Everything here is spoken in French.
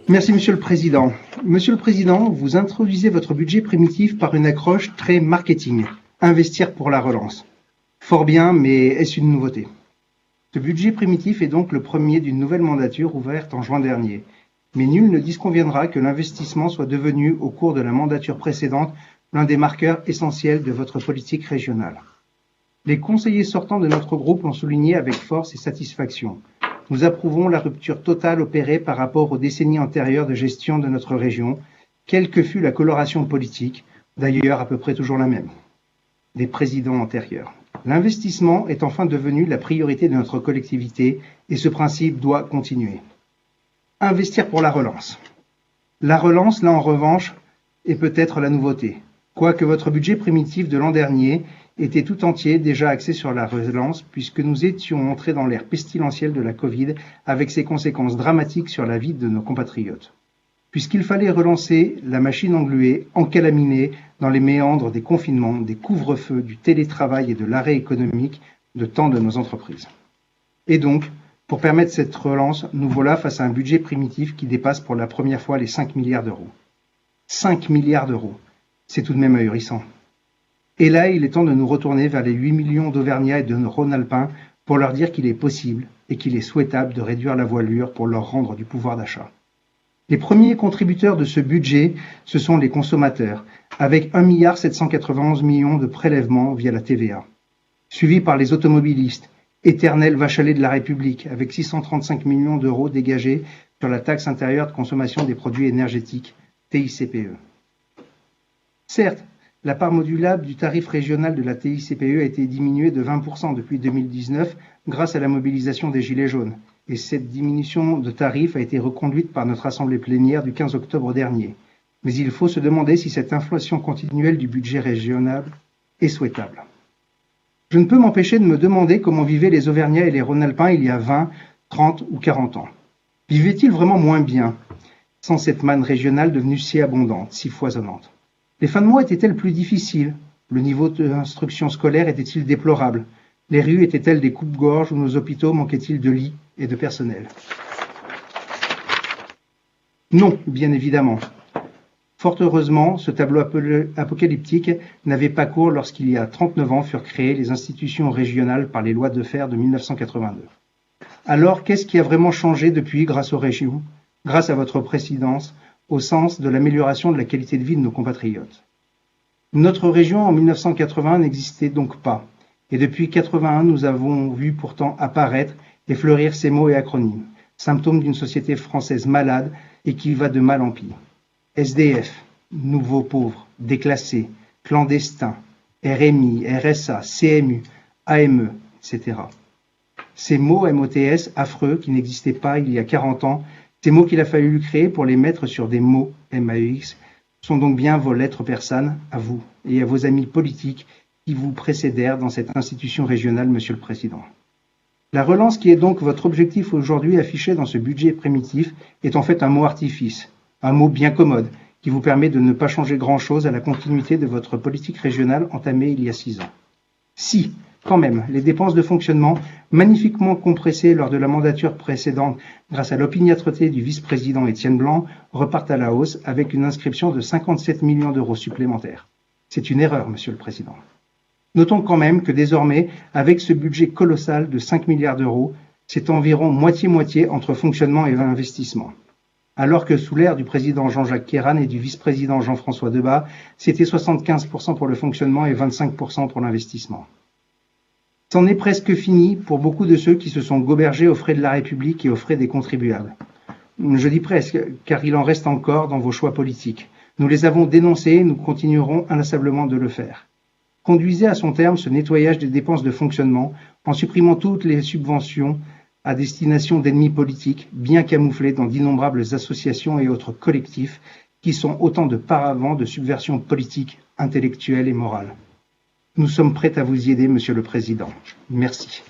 Merci, Monsieur le Président. Monsieur le Président, vous introduisez votre budget primitif par une accroche très marketing. Investir pour la relance. Fort bien, mais est-ce une nouveauté? Ce budget primitif est donc le premier d'une nouvelle mandature ouverte en juin dernier. Mais nul ne disconviendra que l'investissement soit devenu, au cours de la mandature précédente, l'un des marqueurs essentiels de votre politique régionale. Les conseillers sortants de notre groupe l'ont souligné avec force et satisfaction. Nous approuvons la rupture totale opérée par rapport aux décennies antérieures de gestion de notre région, quelle que fût la coloration politique, d'ailleurs à peu près toujours la même, des présidents antérieurs. L'investissement est enfin devenu la priorité de notre collectivité et ce principe doit continuer. Investir pour la relance. La relance, là en revanche, est peut-être la nouveauté. Quoique votre budget primitif de l'an dernier était tout entier déjà axé sur la relance, puisque nous étions entrés dans l'ère pestilentielle de la Covid, avec ses conséquences dramatiques sur la vie de nos compatriotes. Puisqu'il fallait relancer la machine engluée, encalaminée dans les méandres des confinements, des couvre-feux, du télétravail et de l'arrêt économique de tant de nos entreprises. Et donc, pour permettre cette relance, nous voilà face à un budget primitif qui dépasse pour la première fois les 5 milliards d'euros. 5 milliards d'euros, c'est tout de même ahurissant. Et là, il est temps de nous retourner vers les 8 millions d'Auvergnats et de Rhône-Alpins pour leur dire qu'il est possible et qu'il est souhaitable de réduire la voilure pour leur rendre du pouvoir d'achat. Les premiers contributeurs de ce budget, ce sont les consommateurs, avec 1 791 millions de prélèvements via la TVA, suivis par les automobilistes, éternel vache à lait de la République, avec 635 millions d'euros dégagés sur la taxe intérieure de consommation des produits énergétiques, TICPE. Certes, la part modulable du tarif régional de la TICPE a été diminuée de 20% depuis 2019 grâce à la mobilisation des Gilets jaunes. Et cette diminution de tarif a été reconduite par notre assemblée plénière du 15 octobre dernier. Mais il faut se demander si cette inflation continuelle du budget régional est souhaitable. Je ne peux m'empêcher de me demander comment vivaient les Auvergnats et les Rhône-Alpins il y a 20, 30 ou 40 ans. Vivaient-ils vraiment moins bien sans cette manne régionale devenue si abondante, si foisonnante? Les fins de mois étaient-elles plus difficiles? Le niveau d'instruction scolaire était-il déplorable? Les rues étaient-elles des coupe-gorge ou nos hôpitaux manquaient-ils de lits et de personnel? Non, bien évidemment. Fort heureusement, ce tableau apocalyptique n'avait pas cours lorsqu'il y a 39 ans furent créées les institutions régionales par les lois de fer de 1982. Alors, qu'est-ce qui a vraiment changé depuis grâce aux régions, grâce à votre présidence, au sens de l'amélioration de la qualité de vie de nos compatriotes? Notre région en 1980 n'existait donc pas. Et depuis 1981, nous avons vu pourtant apparaître et fleurir ces mots et acronymes, symptômes d'une société française malade et qui va de mal en pis. SDF, nouveaux pauvres, déclassés, clandestins, RMI, RSA, CMU, AME, etc. Ces mots MOTS affreux qui n'existaient pas il y a 40 ans, ces mots qu'il a fallu créer pour les mettre sur des mots MAEX, sont donc bien vos lettres persanes à vous et à vos amis politiques qui vous précédèrent dans cette institution régionale, Monsieur le Président. La relance qui est donc votre objectif aujourd'hui affiché dans ce budget primitif est en fait un mot artifice, un mot bien commode qui vous permet de ne pas changer grand-chose à la continuité de votre politique régionale entamée il y a 6 ans. Si, quand même, les dépenses de fonctionnement, magnifiquement compressées lors de la mandature précédente grâce à l'opiniâtreté du vice-président Étienne Blanc, repartent à la hausse avec une inscription de 57 millions d'euros supplémentaires. C'est une erreur, Monsieur le Président. Notons quand même que désormais, avec ce budget colossal de 5 milliards d'euros, c'est environ moitié-moitié entre fonctionnement et investissement. Alors que sous l'ère du président Jean-Jacques Kéran et du vice-président Jean-François Debat, c'était 75% pour le fonctionnement et 25% pour l'investissement. C'en est presque fini pour beaucoup de ceux qui se sont gobergés aux frais de la République et aux frais des contribuables. Je dis presque, car il en reste encore dans vos choix politiques. Nous les avons dénoncés et nous continuerons inlassablement de le faire. Conduisez à son terme ce nettoyage des dépenses de fonctionnement en supprimant toutes les subventions à destination d'ennemis politiques bien camouflés dans d'innombrables associations et autres collectifs qui sont autant de paravents de subversion politique, intellectuelle et morale. Nous sommes prêts à vous y aider, Monsieur le Président. Merci.